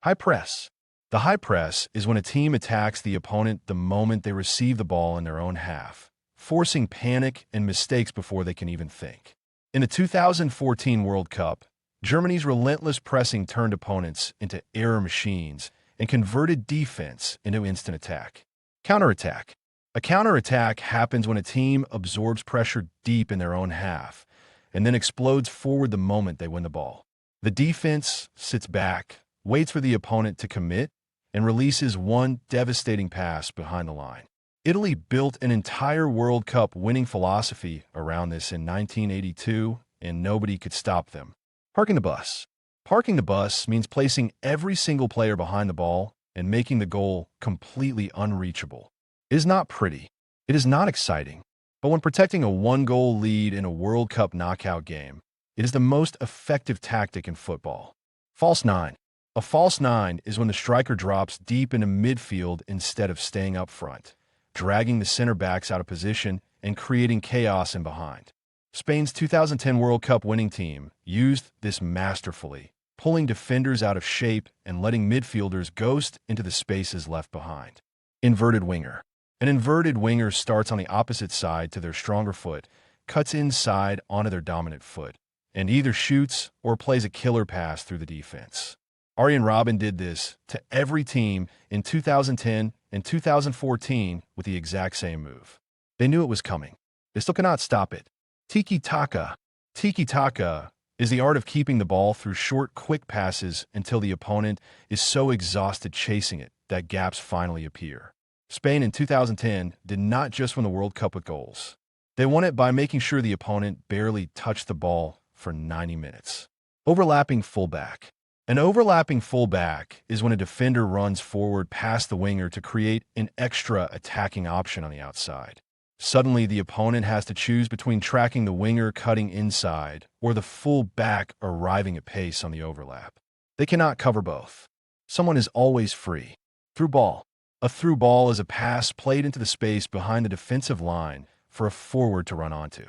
High press. The high press is when a team attacks the opponent the moment they receive the ball in their own half, forcing panic and mistakes before they can even think. In the 2014 World Cup, Germany's relentless pressing turned opponents into error machines and converted defense into instant attack. Counterattack. A counterattack happens when a team absorbs pressure deep in their own half and then explodes forward the moment they win the ball. The defense sits back, waits for the opponent to commit, and releases one devastating pass behind the line. Italy built an entire World Cup winning philosophy around this in 1982, and nobody could stop them. Parking the bus. Parking the bus means placing every single player behind the ball and making the goal completely unreachable. It is not pretty. It is not exciting. But when protecting a one-goal lead in a World Cup knockout game, it is the most effective tactic in football. False nine. A false nine is when the striker drops deep into midfield instead of staying up front, dragging the center backs out of position and creating chaos in behind. Spain's 2010 World Cup winning team used this masterfully, pulling defenders out of shape and letting midfielders ghost into the spaces left behind. Inverted winger. An inverted winger starts on the opposite side to their stronger foot, cuts inside onto their dominant foot, and either shoots or plays a killer pass through the defense. Arjen Robben did this to every team in 2010 and 2014 with the exact same move. They knew it was coming. They still cannot stop it. Tiki-taka. Tiki-taka is the art of keeping the ball through short, quick passes until the opponent is so exhausted chasing it that gaps finally appear. Spain in 2010 did not just win the World Cup with goals. They won it by making sure the opponent barely touched the ball for 90 minutes. Overlapping fullback. An overlapping fullback is when a defender runs forward past the winger to create an extra attacking option on the outside. Suddenly, the opponent has to choose between tracking the winger cutting inside or the fullback arriving at pace on the overlap. They cannot cover both. Someone is always free. Through ball. A through ball is a pass played into the space behind the defensive line for a forward to run onto.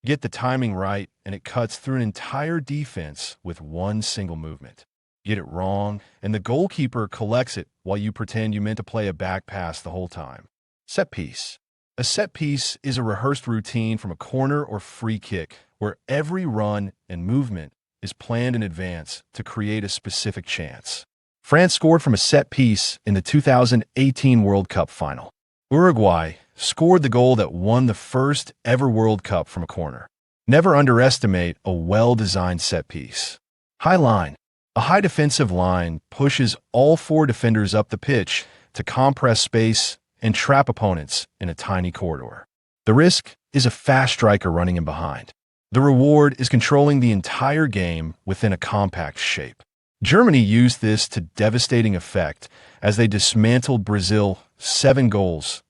Get the timing right, and it cuts through an entire defense with one single movement. Get it wrong, and the goalkeeper collects it while you pretend you meant to play a back pass the whole time. Set piece. A set piece is a rehearsed routine from a corner or free kick where every run and movement is planned in advance to create a specific chance. France scored from a set piece in the 2018 World Cup final. Uruguay scored the goal that won the first ever World Cup from a corner. Never underestimate a well-designed set piece. High line. A high defensive line pushes all four defenders up the pitch to compress space and trap opponents in a tiny corridor. The risk is a fast striker running in behind. The reward is controlling the entire game within a compact shape. Germany used this to devastating effect as they dismantled Brazil 7-1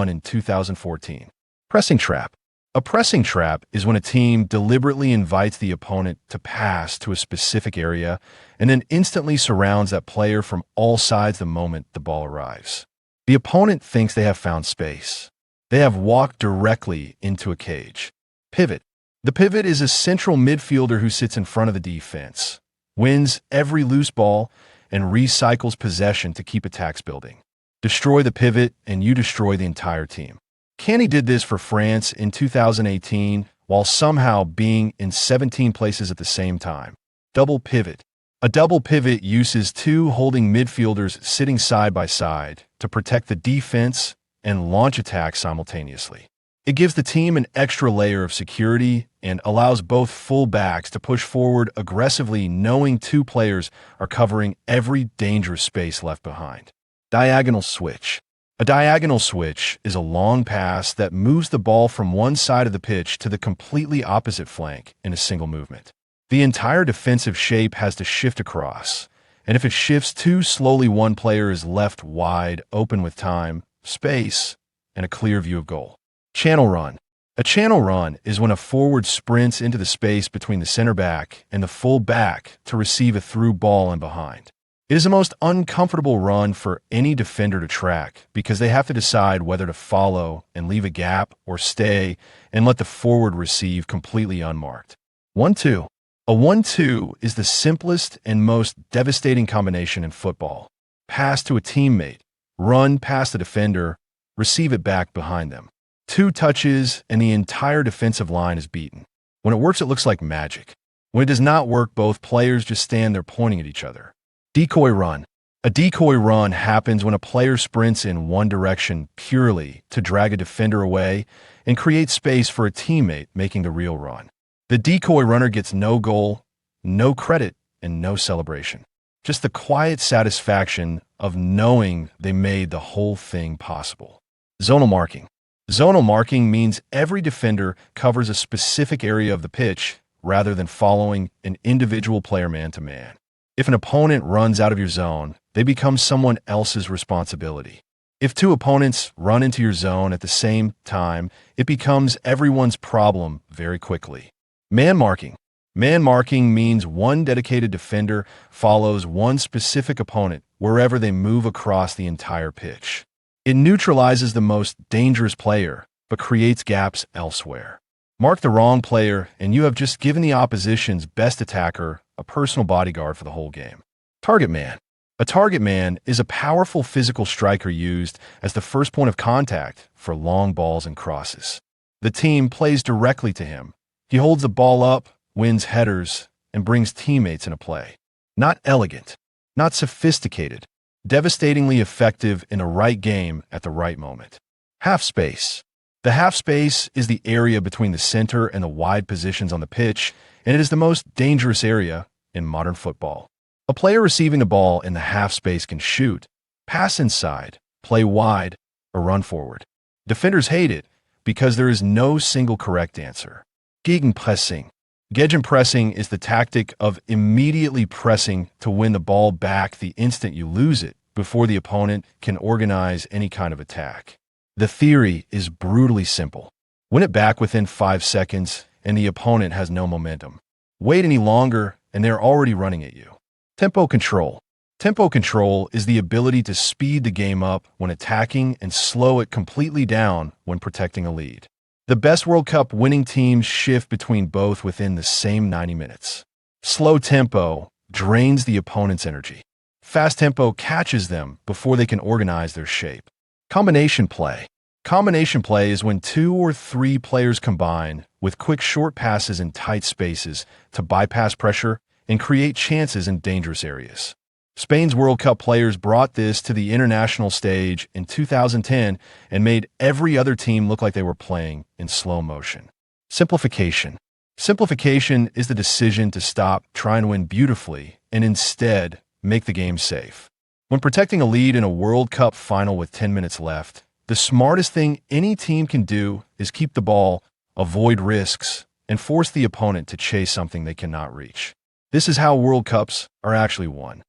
in 2014. Pressing trap. A pressing trap is when a team deliberately invites the opponent to pass to a specific area and then instantly surrounds that player from all sides the moment the ball arrives. The opponent thinks they have found space. They have walked directly into a cage. Pivot. The pivot is a central midfielder who sits in front of the defense, wins every loose ball, and recycles possession to keep attacks building. Destroy the pivot, and you destroy the entire team. Canny did this for France in 2018 while somehow being in 17 places at the same time. Double pivot. A double pivot uses two holding midfielders sitting side by side to protect the defense and launch attacks simultaneously. It gives the team an extra layer of security and allows both full-backs to push forward aggressively knowing two players are covering every dangerous space left behind. Diagonal switch. A diagonal switch is a long pass that moves the ball from one side of the pitch to the completely opposite flank in a single movement. The entire defensive shape has to shift across, and if it shifts too slowly, one player is left wide open with time, space, and a clear view of goal. Channel run. A channel run is when a forward sprints into the space between the center back and the full back to receive a through ball in behind. It is the most uncomfortable run for any defender to track because they have to decide whether to follow and leave a gap or stay and let the forward receive completely unmarked. 1-2. A 1-2 is the simplest and most devastating combination in football. Pass to a teammate, run past the defender, receive it back behind them. 2 touches and the entire defensive line is beaten. When it works, it looks like magic. When it does not work, both players just stand there pointing at each other. Decoy run. A decoy run happens when a player sprints in one direction purely to drag a defender away and create space for a teammate making the real run. The decoy runner gets no goal, no credit, and no celebration. Just the quiet satisfaction of knowing they made the whole thing possible. Zonal marking. Zonal marking means every defender covers a specific area of the pitch rather than following an individual player man-to-man. If an opponent runs out of your zone, they become someone else's responsibility. If 2 opponents run into your zone at the same time, it becomes everyone's problem very quickly. Man marking. Man marking means one dedicated defender follows one specific opponent wherever they move across the entire pitch. It neutralizes the most dangerous player, but creates gaps elsewhere. Mark the wrong player, and you have just given the opposition's best attacker a personal bodyguard for the whole game. Target man. A target man is a powerful physical striker used as the first point of contact for long balls and crosses. The team plays directly to him. He holds the ball up, wins headers, and brings teammates into play. Not elegant, not sophisticated, devastatingly effective in a right game at the right moment. Half space. The half space is the area between the center and the wide positions on the pitch, and it is the most dangerous area in modern football. A player receiving the ball in the half space can shoot, pass inside, play wide, or run forward. Defenders hate it because there is no single correct answer. Gegenpressing. Gegenpressing is the tactic of immediately pressing to win the ball back the instant you lose it before the opponent can organize any kind of attack. The theory is brutally simple. Win it back within 5 seconds and the opponent has no momentum. Wait any longer and they're already running at you. Tempo control. Tempo control is the ability to speed the game up when attacking and slow it completely down when protecting a lead. The best World Cup winning teams shift between both within the same 90 minutes. Slow tempo drains the opponent's energy. Fast tempo catches them before they can organize their shape. Combination play. Combination play is when 2 or 3 players combine with quick short passes in tight spaces to bypass pressure and create chances in dangerous areas. Spain's World Cup players brought this to the international stage in 2010 and made every other team look like they were playing in slow motion. Simplification. Simplification is the decision to stop trying to win beautifully and instead make the game safe. When protecting a lead in a World Cup final with 10 minutes left, the smartest thing any team can do is keep the ball, avoid risks, and force the opponent to chase something they cannot reach. This is how World Cups are actually won.